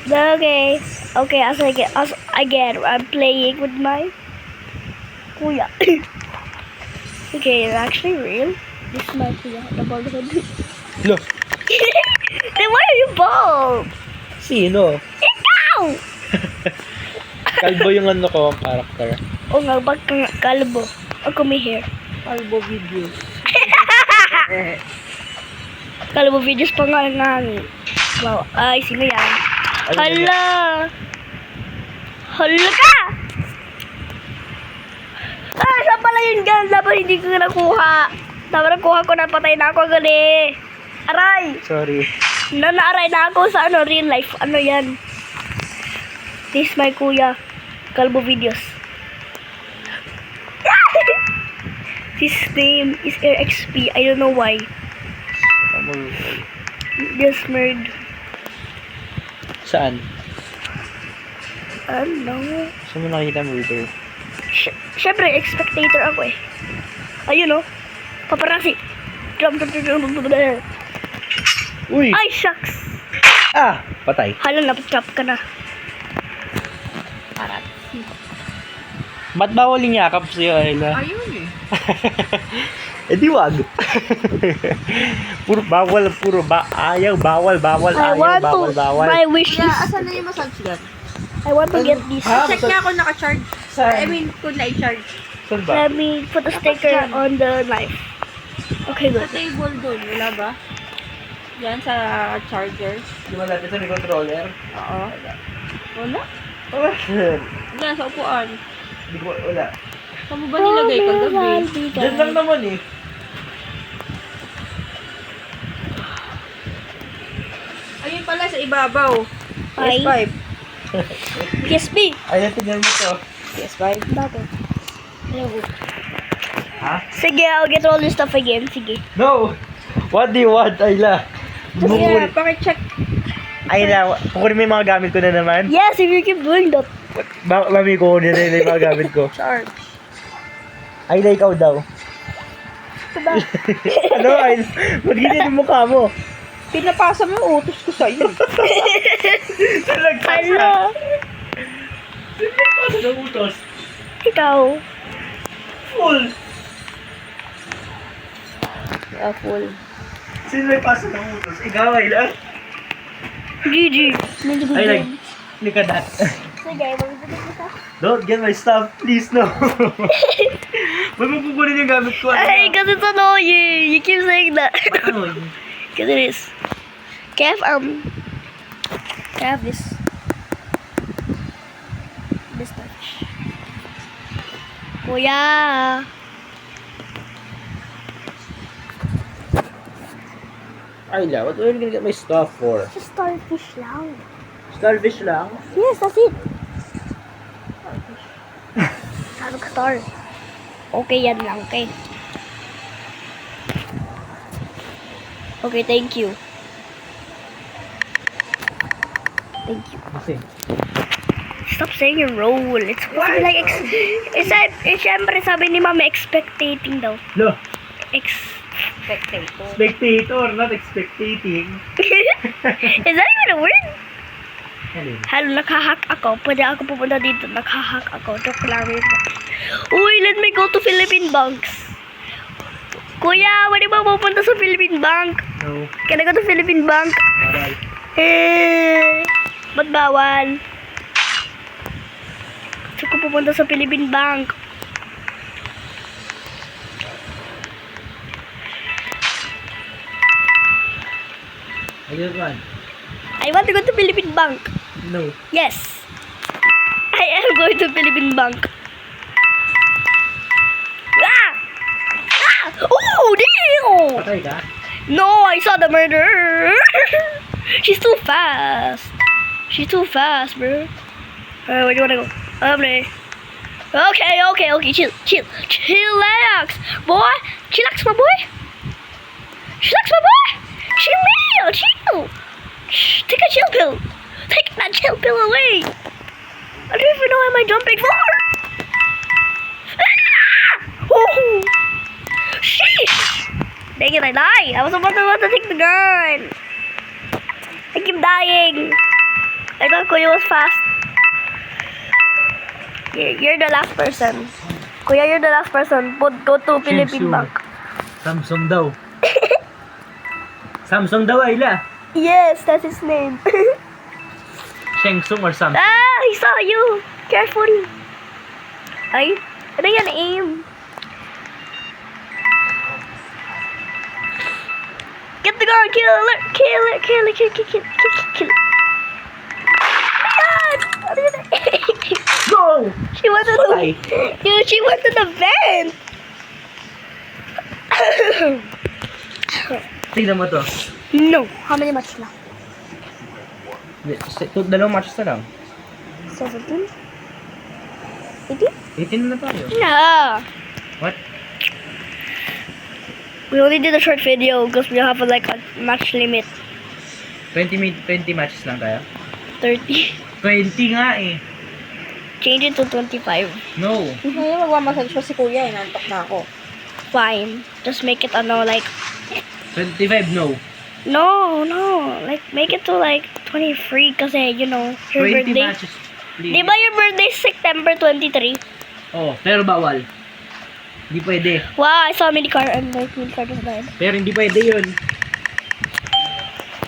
Okay. Okay, as again, I'm playing with my kuya. Okay, it's actually real. This is my kuya, the bald head. Lo, Then why are you bald? sino? Ikaw! Kalbo yung ano ko, character. O nga, bag kang kalbo. Ako may hair. Kalbo video. Kalbo videos pa nga ng... Wow. Ay, sino yan? Hala! Hala ka! Ah, saan pala yun gan? Dapat hindi ko nakuha. Dapat nakuha ko na patay na ako gali. Aray! Sorry. Nanaaray na ako sa ano, real life. Ano yan? This is my kuya. Kalbo videos. His name is RXP. I don't know why. Just murdered. Saan? Ano? Saan mo nakikita murder? Siyempre, spectator ako eh. Ayun oh. Paparazzi. Uy! Ay, shucks. Ah! Patay. Hala, napatrap ka na. Arat. Ba't bawal yung yakap sa'yo, Ayla? Ayun eh. Eh di wag. Ayaw, bawal, I ayaw, want to, bawal. my wish Kaya, is, asan na yung massage gun? I want to get this. Ha? Check niya ako naka-charge. Saan? I mean, kung na-charge. Saan ba? Let me put a sticker on the knife. Okay, Sa good. table doon, wala ba? Yan sa charger. Di ba natin sa may controller? Oo. Wala? Wala. Yan, sa upuan. Di ko, wala. Saan mo ba nilagay kagabi? Diyan lang naman eh. Ayun pala sa ibabaw. Ay. PS5. PSP. Ayan, tignan mo to. PS5. Bakit? Hello. Ha? Sige, I'll get all this stuff again. Sige. No! What do you want, Ayla? Yeah, pakicheck. Ayla, kukunin mo yung mga gamit ko na naman. Yes, if you keep doing that. Mami ko kunin na yung mga gamit ko. Charge. Ayla, ikaw daw. Diba? Ano, Ayla? Mag-ganyan yung mukha mo. Pinapasa mo yung utos ko sa'yo. Hala. Ano ng utos? Ikaw. Full! Full. Sino may pasa ng utos? Ikaw, Ayla? GG. Ayla, look at that. Sige, magbibigay kita. Don't get my stuff, please, no. Ba't mo pupunin yung gamit ko? Ay, because it's annoying. You keep saying that. Ano? Because it is. Kev, can I have this? This touch. Kuya. Ayla, what are you gonna get my stuff for? Just starfish lang. Starfish lang? Yes, that's it. Sabi ko star. Okay, yan lang. Okay. Okay, thank you. Thank you. Kasi. Stop saying your role. It's supposed to be like syempre sabi ni mama expectating daw. No, Spectator. spectator, not expectating. Is that even a word? Alin? Halo, nakahack ako. Pwede ako pupunta dito. Nakahack ako. Joke lang yun. Uy, let me go to Philippine banks. Kuya, pwede ba pupunta sa Philippine bank? No. Can I go to Philippine bank? Bawal. Ba't bawal? Gusto ko pupunta sa Philippine bank. Ayun man. I want to go to Philippine bank. No. Yes. I am going to Philippine bank. Ah! Ah! Oh, damn! Patay ka? No, I saw the murderer. She's too fast. She's too fast, bro. Where do you wanna go? Okay. Chill. Chillax, boy. Chillax, my boy. Chillax, my boy. Chill. Shh, take a chill pill. Take that chill pill away. I don't even know what am I jumping for. Ah! Oh! Sheesh! Dang it, I died. I was about to take the gun. I keep dying. I thought Kuya was fast. You're the last person. Kuya, you're the last person. Go to Philippine Shih Tzu. Bank. Samsung daw. Samsung daw, Ayla. Yes, that's his name. Shih Tzu or Samsung? Ah, he saw you. Careful. Ay, ano yan, aim. Get the guard, kill it. God! Ano yun? Go! She went to Patay. Dude, she went to the vent. Tignan mo to. No. How many matches now? Dalawang matches na lang. 17? 18? 18 na tayo. No. What? We only did a short video because we have like a match limit. 20 matches lang tayo? 30. 20 nga eh. Change it to 25. No. Ngayon magmamassage pa si kuya, nantok na ako. Fine. Just make it like 25 no. no. Like make it to like 23 kasi you know your 20 birthday. matches. Please. Di ba your birthday is September 23? Oh, pero bawal. Hindi pwede. Wow, I saw a mini car and like mini car just died. Pero hindi pwede yun.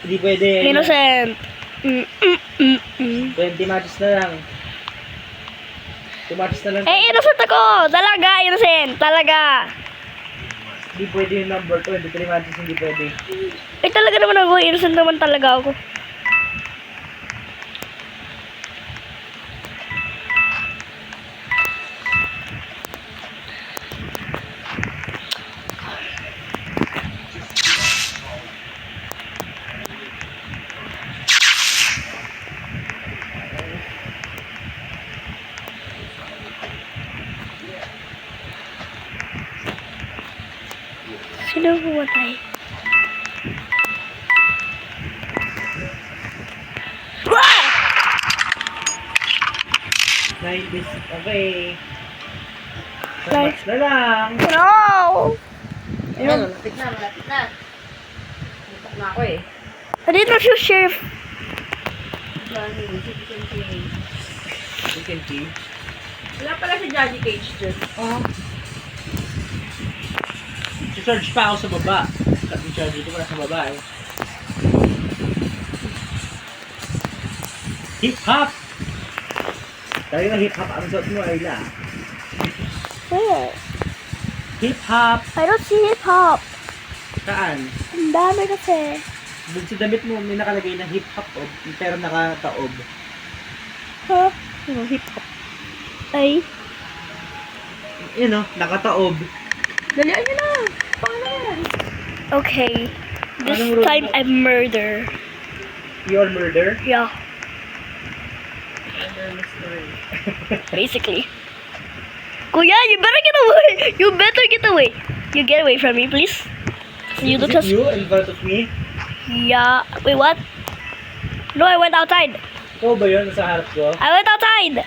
Hindi pwede. Innocent. 20 matches na lang. 2 matches na lang. Eh, innocent ako! Talaga, innocent! Talaga! Hindi pwede yung number 23 matches, hindi pwede. Eh, talaga naman ako. Innocent naman talaga ako. Sino pumatay? Wah! 90s, okay. Nice. Match na lang. No! Ayun, malapit na. Nantok na ako eh. I did not use sheriff. You can see. Wala pala si Jackie Cage dyan. Si-search pa ako sa baba. Si-search dito pala sa baba eh. Hip-hop! Tayo na hip-hop ang suot mo, Ayla. Where? Hip-hop! I don't see hip-hop. Saan? Ang dami kasi. Doon sa damit mo, may nakalagay na hip-hop pero nakataob. Huh? Ano, hip-hop? Ay. Yun o, nakataob. Dalian nyo na. Pangalan. Okay. This Anong rule time mo? I murder. Your murder? Yeah. Basically. Kuya, you better get away. You better get away. You get away from me, please. You look Is it as... you in front of me? Yeah. Wait, what? No, I went outside. Ikaw ba yun sa harap ko? I went outside.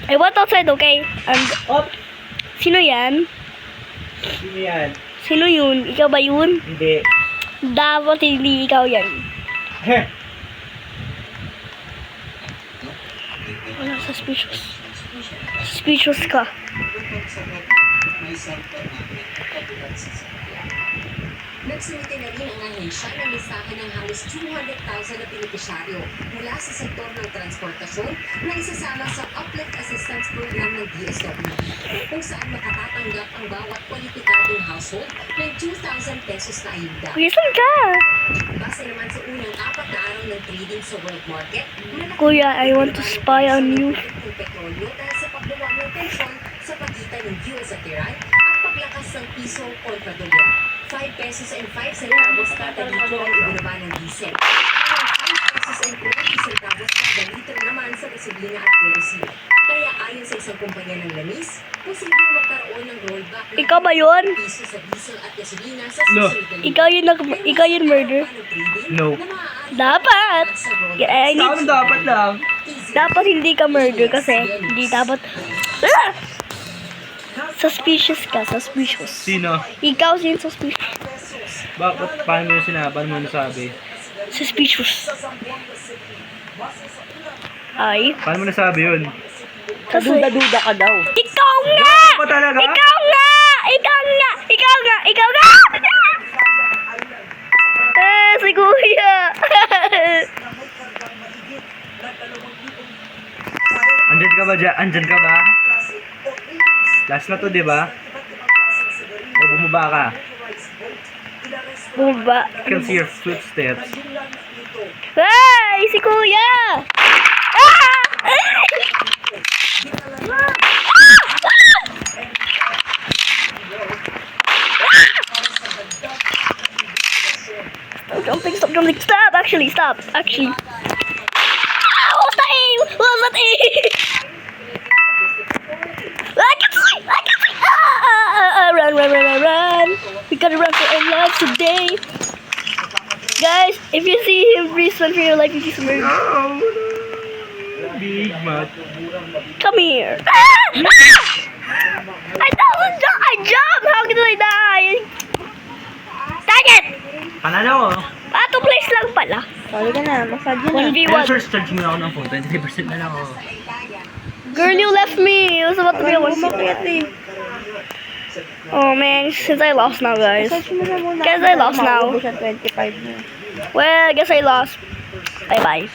I went outside, okay? And, Op! sino yan? Sino yan? Sino yun? Ikaw ba yun? Hindi. Dapat hindi ikaw yan. Heh! Wala, suspicious. Suspicious ka. Nagsulti na rin ang ahensya ng listahan ng halos 200,000 na benepisyaryo mula sa sektor ng transportasyon na isasama sa Uplift Assistance Program ng DSWD, kung saan makatatanggap ang bawat kwalipikadong household ng 2,000 pesos na ayuda. Kuya, saan ka? Base naman sa unang 4 na araw ng trading sa world market, Kuya, I want to spy on you. ng petrolyo dahil sa pagluwag ng tensyon sa pagitan ng US at Iran at paglakas ng piso kontra dolyar. 5 pesos and 5 centavos kada litro ang ibinaba ng diesel. Habang 5 pesos and 20 centavos kada litro naman sa gasolina at kerosene. Kaya ayon sa isang kumpanya ng lamis, posibleng magkaroon ng rollback ng Ikaw ba yun? piso sa diesel at gasolina sa No. susunod na linggo. Ikaw yung murder. No. Dapat. I need, dapat lang. dapat hindi ka murder kasi hindi dapat. Ah! Suspicious ka, suspicious. Sino? Ikaw sin suspicious. Bakit? Paano mo yung sinabi? Paano mo nasabi? Suspicious. Ay. Paano mo nasabi yun? Kasi, Duda-duda ka daw. ikaw nga! Ano ba talaga? Ikaw nga! Ikaw nga! Ikaw nga! Ikaw nga! Si Kuya! Andyan ka ba dyan? Andyan ka ba? Last na to, di ba? O bumaba ka? Bumaba. I can see your footsteps. Ay! Si Kuya! Ah! Stop jumping, stop! Actually, stop! Actually. Ah! What's that aim? What's that aim? I can see! I can see! Run! We gotta run for our lives today. Guys, if you see him, please run for your life. If you see him. No! Big mat. Come here. I jumped. How did I die? Dang it! Panalo! Ato place lang pala. Sorry ka na, massage na. 1v1. First charge mo ako ng phone. 23% na lang ako. Girl, you left me. It was about to be a one. Oh man, since I lost now, guys. Massage mo na muna. Guys, I lost now. Maubos ang 25 na. Well, I guess I lost. Bye bye.